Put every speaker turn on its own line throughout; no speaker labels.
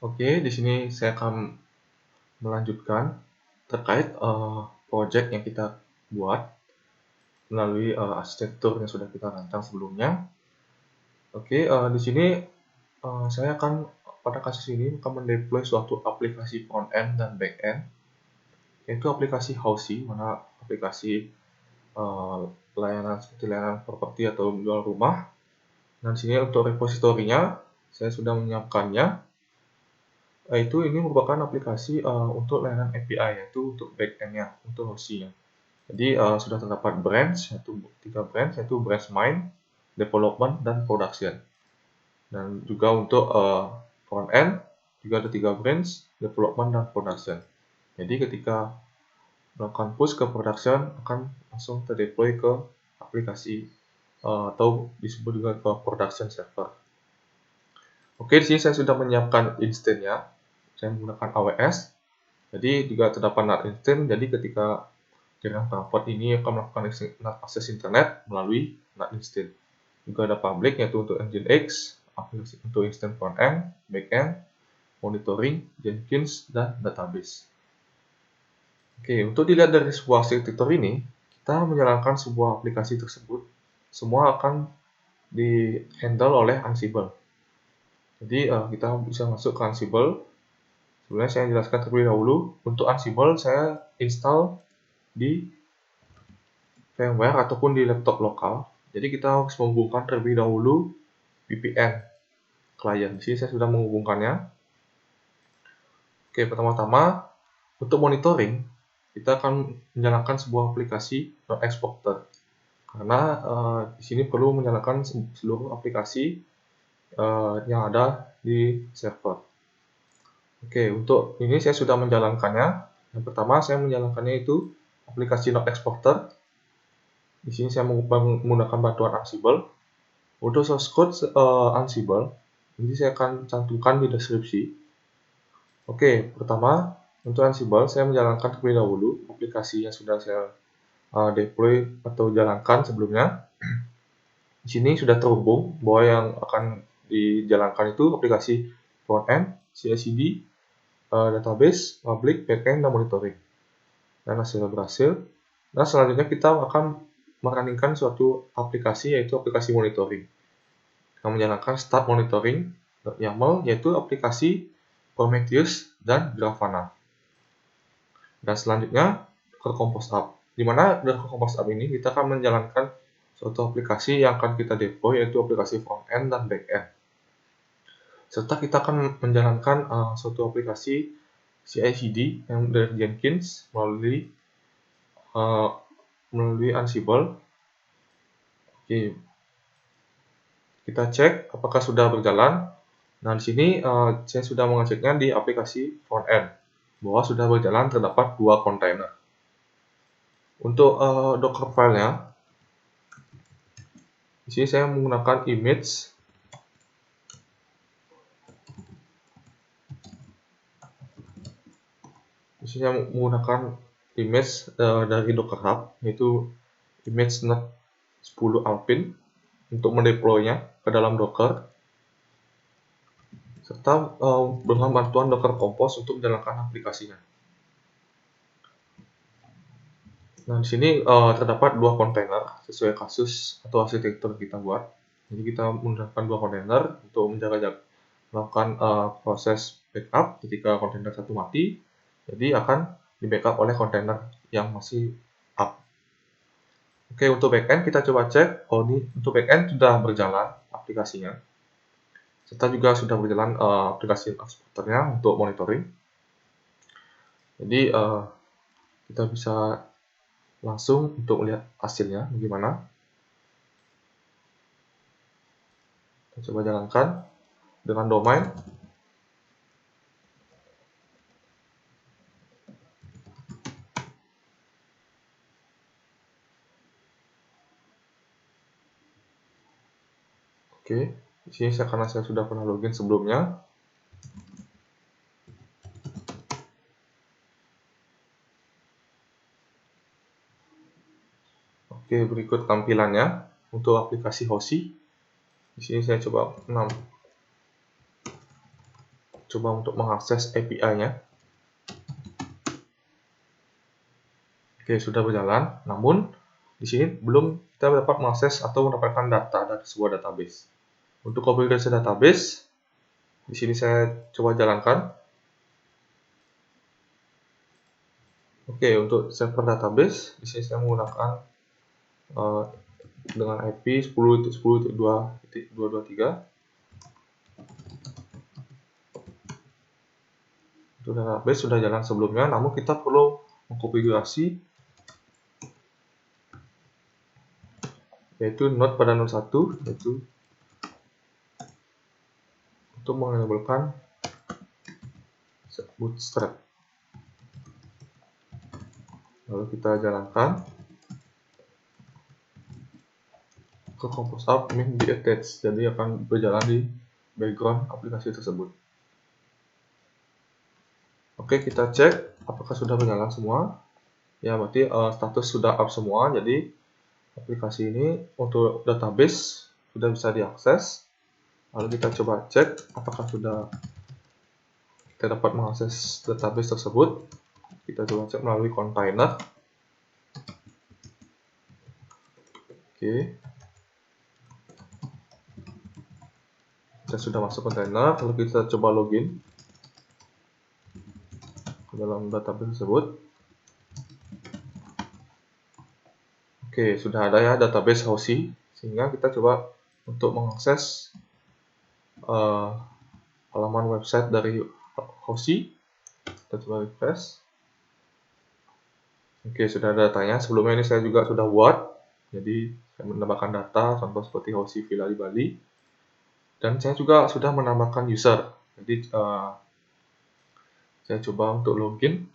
Oke, di sini saya akan melanjutkan terkait project yang kita buat melalui arsitektur yang sudah kita rancang sebelumnya. Oke, di sini saya akan pada kasus ini akan mendeploy suatu aplikasi front end dan back end, yaitu aplikasi Housey, mana aplikasi eh, layanan seperti layanan properti atau jual rumah. Dan di sini untuk repositorinya saya sudah menyiapkannya. Itu ini merupakan aplikasi untuk layanan API, yaitu untuk backend-nya, untuk Housey-nya. Jadi sudah terdapat branch, yaitu 3 branch, yaitu branch main, development, dan production. Dan juga untuk front end juga ada 3 branch, development, dan production. Jadi ketika melakukan push ke production akan langsung terdeploy ke aplikasi atau disebut juga ke production server. Oke, di sini saya sudah menyiapkan instance-nya. Saya menggunakan AWS. Jadi juga terdapat NAT instance. Jadi ketika jaringan transport ini akan melakukan akses internet melalui NAT instance. Juga ada public yaitu untuk Nginx, untuk instance front end, back end, monitoring, Jenkins, dan database. Oke, untuk dilihat dari sebuah arsitektur ini, kita menjalankan sebuah aplikasi tersebut, semua akan di-handle oleh Ansible. Jadi kita bisa masuk ke Ansible. Sebenarnya saya jelaskan terlebih dahulu. Untuk Ansible saya install di VMware ataupun di laptop lokal. Jadi kita harus menghubungkan terlebih dahulu VPN klien. Di sini saya sudah menghubungkannya. Oke, pertama-tama untuk monitoring kita akan menjalankan sebuah aplikasi Node Exporter. Karena di sini perlu menjalankan seluruh aplikasi yang ada di server. Oke, untuk ini saya sudah menjalankannya. Yang pertama saya menjalankannya itu aplikasi Node Exporter. Di sini saya menggunakan bantuan Ansible. Untuk source code Ansible, ini saya akan cantumkan di deskripsi. Oke, pertama untuk Ansible saya menjalankan terlebih dahulu aplikasi yang sudah saya deploy atau jalankan sebelumnya. Di sini sudah terhubung bahwa yang akan dijalankan itu aplikasi front end, CI/CD, database, public, backend, dan monitoring. Dan hasilnya berhasil. Nah, selanjutnya kita akan merunningkan suatu aplikasi yaitu aplikasi monitoring. Yang menjalankan start monitoring YAML yaitu aplikasi Prometheus dan Grafana. Dan selanjutnya Docker Compose App. Di mana Docker Compose App ini kita akan menjalankan suatu aplikasi yang akan kita deploy yaitu aplikasi front end dan back end. Serta kita akan menjalankan suatu aplikasi CI/CD yang dari Jenkins melalui Ansible. Oke, kita cek apakah sudah berjalan. Nah, di sini saya sudah mengeceknya di aplikasi front end bahwa sudah berjalan terdapat 2 kontainer. Untuk Docker filenya, di sini saya menggunakan image. Di sini saya menggunakan image dari Docker Hub, yaitu image net 10 Alpine untuk mendeploynya ke dalam Docker, serta dengan bantuan Docker Compose untuk menjalankan aplikasinya. Nah, di sini terdapat 2 kontainer sesuai kasus atau arsitektur kita buat. Jadi kita menggunakan 2 kontainer untuk melakukan proses backup ketika kontainer satu mati. Jadi akan di backup oleh kontainer yang masih up. Oke, untuk backend kita coba cek. Oh, ini untuk backend sudah berjalan aplikasinya. Serta juga sudah berjalan aplikasi exporternya untuk monitoring. Jadi kita bisa langsung untuk melihat hasilnya bagaimana. Kita coba jalankan dengan domain. Oke, di sini karena saya sudah pernah login sebelumnya. Oke, berikut tampilannya untuk aplikasi Housey. Di sini saya coba 6. coba untuk mengakses API-nya. Oke, sudah berjalan. Namun di sini belum kita dapat mengakses atau mendapatkan data dari sebuah database. Untuk konfigurasi database, di sini saya coba jalankan. Oke, untuk server database, di sini saya menggunakan dengan IP 10.10.2.223. Untuk database sudah jalan sebelumnya, namun kita perlu mengkonfigurasi yaitu node pada node 1, yaitu untuk mengenablekan bootstrap. Lalu kita jalankan ke compose app min di attach, jadi akan berjalan di background aplikasi tersebut. Oke, kita cek apakah sudah berjalan semua. Ya, berarti status sudah up semua, jadi aplikasi ini untuk database sudah bisa diakses. Lalu kita coba cek apakah sudah kita dapat mengakses database tersebut. Kita coba cek melalui container. Oke, kita sudah masuk container. Lalu kita coba login ke dalam database tersebut. Oke, sudah ada ya database Hoshi, sehingga kita coba untuk mengakses halaman website dari Hoshi. Kita coba refresh. Oke, sudah ada datanya. Sebelumnya ini saya juga sudah buat, jadi saya menambahkan data, contoh seperti Hoshi Villa di Bali. Dan saya juga sudah menambahkan user, jadi saya coba untuk login.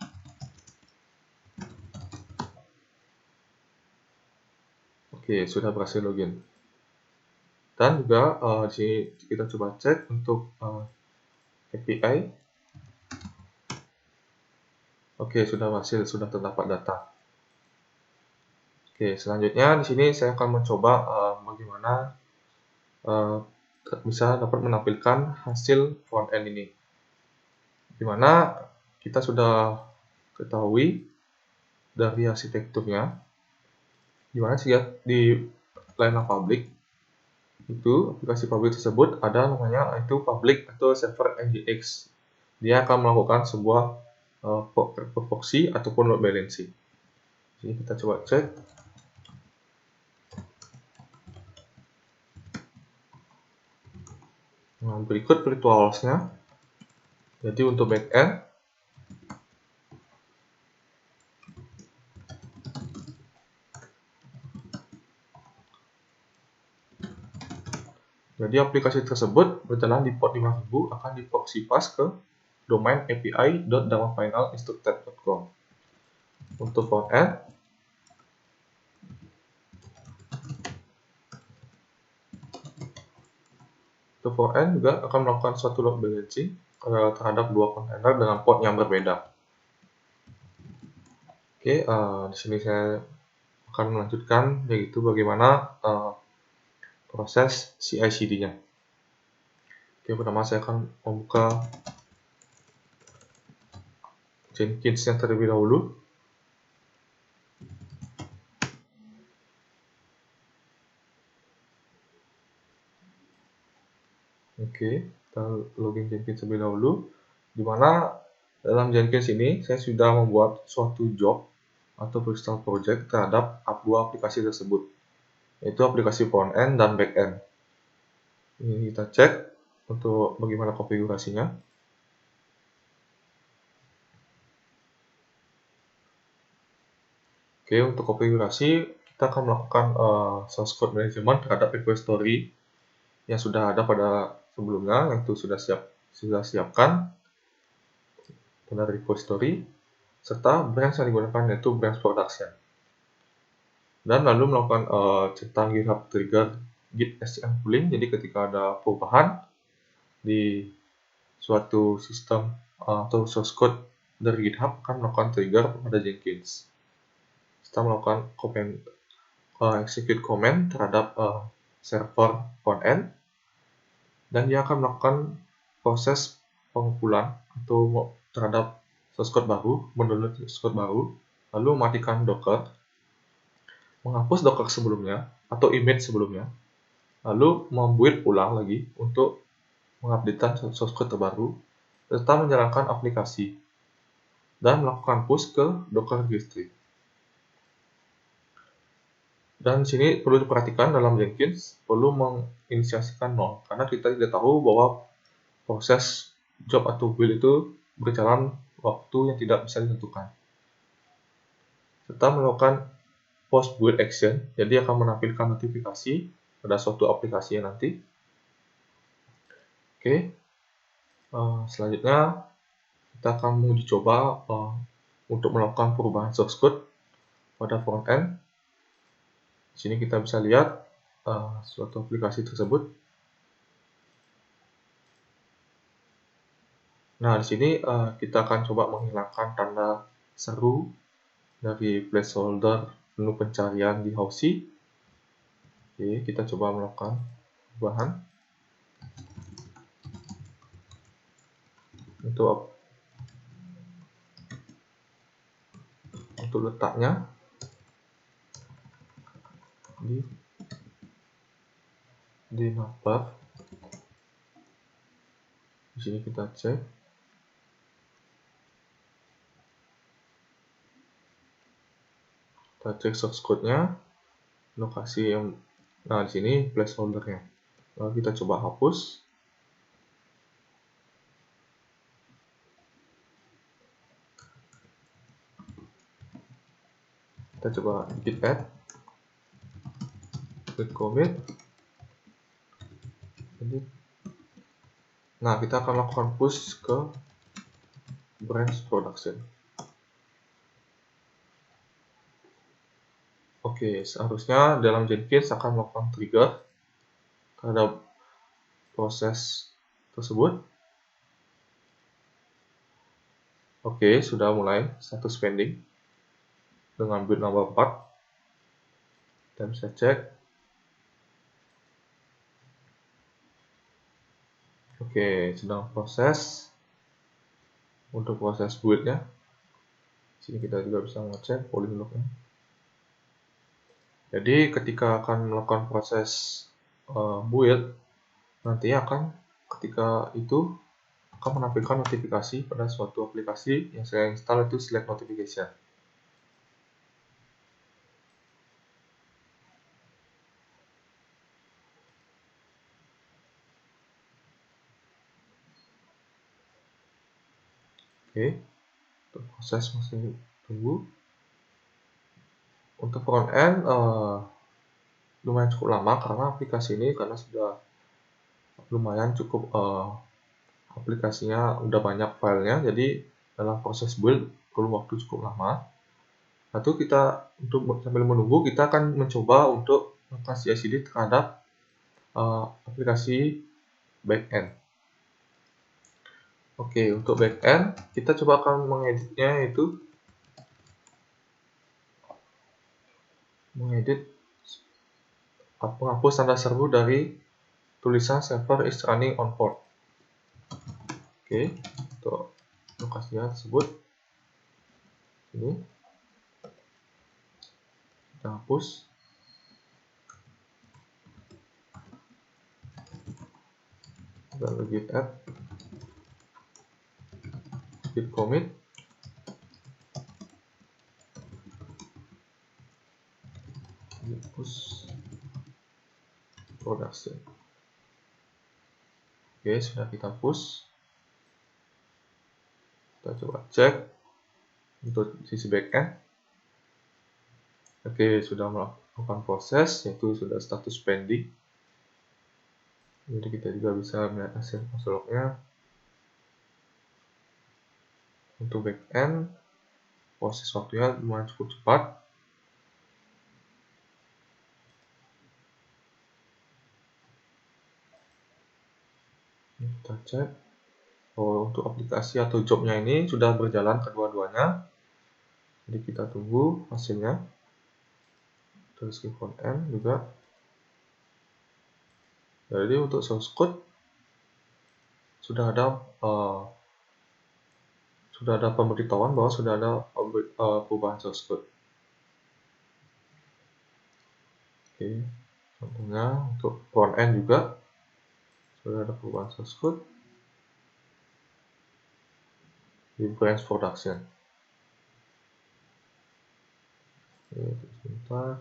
Oke, sudah berhasil login. Dan juga di sini kita coba cek untuk API. Oke, sudah berhasil, sudah terdapat data. Oke, selanjutnya di sini saya akan mencoba bagaimana bisa dapat menampilkan hasil front end ini. Dimana kita sudah ketahui dari arsitekturnya, dimana sih di layanan public itu aplikasi public tersebut ada namanya itu public atau server NGX. Dia akan melakukan sebuah proxy ataupun load balancing. Jadi kita coba cek. Nah, berikut virtual host-nya. Jadi untuk backend, jadi aplikasi tersebut berjalan di port 5000 akan di proxy pass ke domain api.damafinal.instructed.com. Untuk frontend, juga akan melakukan suatu load balancing terhadap dua kontainer dengan port yang berbeda. Oke, di sini saya akan melanjutkan yaitu bagaimana proses CI/CD-nya. Oke, pertama saya akan membuka Jenkins yang terlebih dahulu. Oke, kita login Jenkins terlebih dahulu. Dimana dalam Jenkins ini saya sudah membuat suatu job atau personal project terhadap dua aplikasi tersebut, yaitu aplikasi front end dan back end. Ini kita cek untuk bagaimana konfigurasinya. Oke, untuk konfigurasi kita akan melakukan source code management terhadap repository yang sudah ada pada sebelumnya, yaitu sudah siapkan pada repository, serta branch yang digunakan yaitu branch production. Dan lalu melakukan centang GitHub trigger git SCM pooling. Jadi ketika ada perubahan di suatu sistem atau source code dari GitHub akan melakukan trigger pada Jenkins. Kita melakukan execute command terhadap server front end, dan dia akan melakukan proses pengumpulan atau terhadap source code baru, mendownload source code baru, lalu mematikan Docker, menghapus Docker sebelumnya atau image sebelumnya, lalu membuild ulang lagi untuk mengupdatekan source code terbaru, serta menjalankan aplikasi dan melakukan push ke Docker registry. Dan di sini perlu diperhatikan dalam Jenkins perlu menginisiasikan nol karena kita tidak tahu bahwa proses job atau build itu berjalan waktu yang tidak bisa ditentukan. Serta melakukan post build action, jadi akan menampilkan notifikasi pada suatu aplikasi nanti. Oke, selanjutnya kita akan menguji coba untuk melakukan perubahan source code pada front end. Di sini kita bisa lihat suatu aplikasi tersebut. Nah, di sini kita akan coba menghilangkan tanda seru dari placeholder menu pencarian di Hausi. Oke, kita coba melakukan perubahan. Untuk letaknya di navbar. Di sini kita cek. Kita cek source code-nya, lokasi yang di sini placeholder-nya. Lalu kita coba hapus. Kita coba git add, git commit. Nah, kita akan lakukan push ke branch production. Oke, seharusnya dalam Jenkins akan melakukan trigger terhadap proses tersebut. Oke, sudah mulai status pending dengan build number 4. Kita bisa cek. Oke, sedang proses untuk proses build-nya. Sini kita juga bisa mengecek polling log-nya. Jadi ketika akan melakukan proses build, nanti ketika itu akan menampilkan notifikasi pada suatu aplikasi yang saya install, itu select notification. Oke, untuk proses masih tunggu. Untuk front end lumayan cukup lama karena aplikasi ini sudah lumayan cukup aplikasinya udah banyak filenya, jadi dalam proses build perlu waktu cukup lama. Lalu kita untuk sambil menunggu, kita akan mencoba untuk melakukan CI/CD terhadap aplikasi backend. Oke, untuk backend kita coba akan mengeditnya, yaitu mengedit menghapus tanda seru dari tulisan server is running on port. Oke, untuk lokasinya tersebut ini kita hapus. Lalu git add, git commit, git push production. Oke, sudah kita push. Kita coba cek untuk sisi backend. Oke, sudah melakukan proses, yaitu sudah status pending. Jadi kita juga bisa melihat hasil lognya. Untuk backend, proses waktunya lumayan cukup cepat. Kita cek. Untuk aplikasi atau jobnya ini sudah berjalan kedua-duanya. Jadi kita tunggu hasilnya. Terus ke front end juga. Jadi untuk source code sudah ada pemberitahuan bahwa sudah ada perubahan source code. Oke, contohnya untuk front end juga sudah ada perubahan source code di branch production. Oke, sebentar.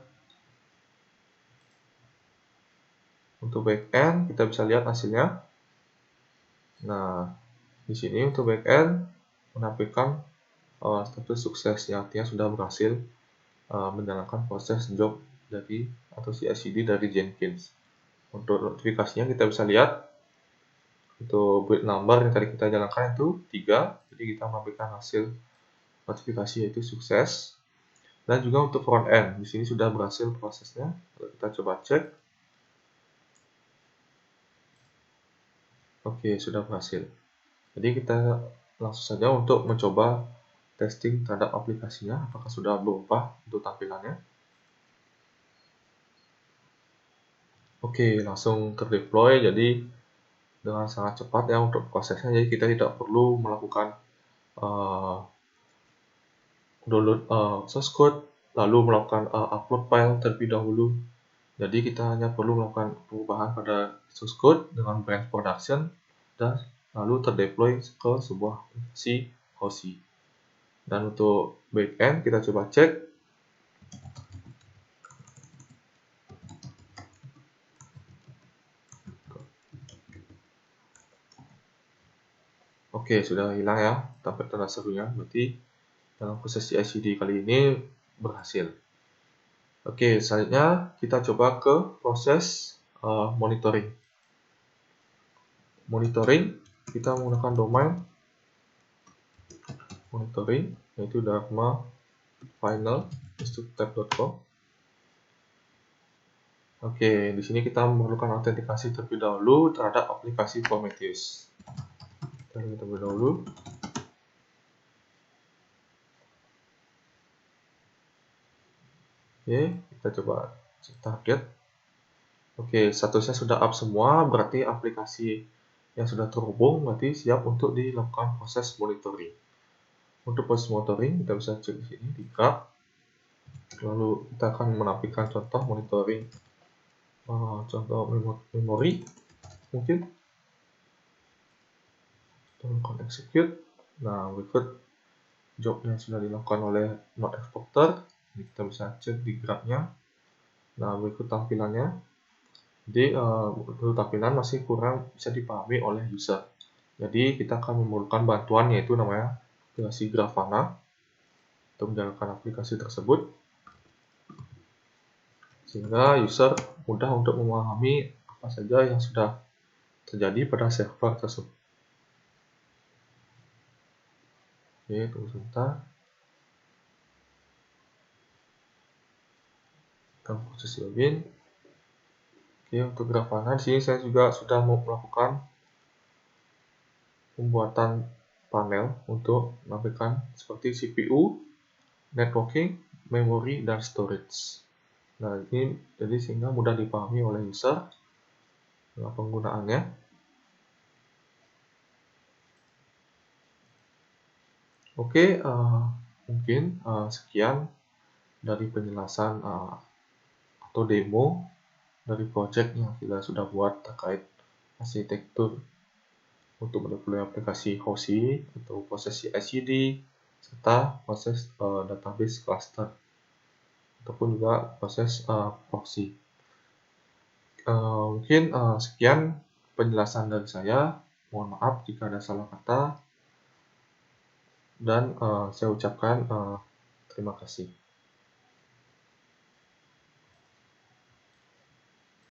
Untuk backend kita bisa lihat hasilnya. Nah, di sini untuk backend menampilkan status sukses, yang artinya sudah berhasil menjalankan proses job dari atau CI/CD dari Jenkins. Untuk notifikasinya kita bisa lihat untuk build number yang tadi kita jalankan itu 3, jadi kita menampilkan hasil notifikasi yaitu sukses. Dan juga untuk front end, di sini sudah berhasil prosesnya. Kalau kita coba cek, oke, sudah berhasil. Jadi kita langsung saja untuk mencoba testing terhadap aplikasinya, apakah sudah berubah untuk tampilannya. Oke, langsung terdeploy, jadi dengan sangat cepat ya untuk prosesnya. Jadi kita tidak perlu melakukan download source code, lalu melakukan upload file terlebih dahulu. Jadi kita hanya perlu melakukan perubahan pada source code dengan branch production dan lalu terdeploy ke sebuah aplikasi Hoshi. Dan untuk backend kita coba cek. Oke, sudah hilang ya tampilan tanda serunya. Berarti dalam proses CI/CD kali ini berhasil. Oke, selanjutnya kita coba ke proses monitoring. Monitoring, kita menggunakan domain monitoring, yaitu dharma final.tab.com. Oke, di sini kita memerlukan autentikasi terlebih dahulu terhadap aplikasi Prometheus. Kita lihat terlebih dahulu. Oke, kita coba target. Oke, statusnya sudah up semua, berarti aplikasi yang sudah terhubung berarti siap untuk dilakukan proses monitoring. Untuk proses monitoring kita bisa cek di sini di graph. Lalu kita akan menampilkan contoh monitoring, contoh memori mungkin. Kita lakukan execute. Nah, berikut job yang sudah dilakukan oleh node exporter. Jadi kita bisa cek di grafnya. Nah, berikut tampilannya. Jadi untuk tampilan masih kurang bisa dipahami oleh user. Jadi kita akan memerlukan bantuan, yaitu namanya aplikasi Grafana untuk menjalankan aplikasi tersebut, sehingga user mudah untuk memahami apa saja yang sudah terjadi pada server tersebut. Oke, tunggu sebentar. Kita proses login. Oke, untuk Grafana di sini saya juga sudah melakukan pembuatan panel untuk menampilkan seperti CPU, networking, memory, dan storage. Nah, ini jadi sehingga mudah dipahami oleh user dalam penggunaannya. Oke, mungkin sekian dari penjelasan atau demo dari project yang kita sudah buat terkait arsitektur untuk mendeploy aplikasi Hoshi, untuk proses CI/CD, serta proses database cluster, ataupun juga proses proxy. Mungkin sekian penjelasan dari saya. Mohon maaf jika ada salah kata, dan saya ucapkan terima kasih.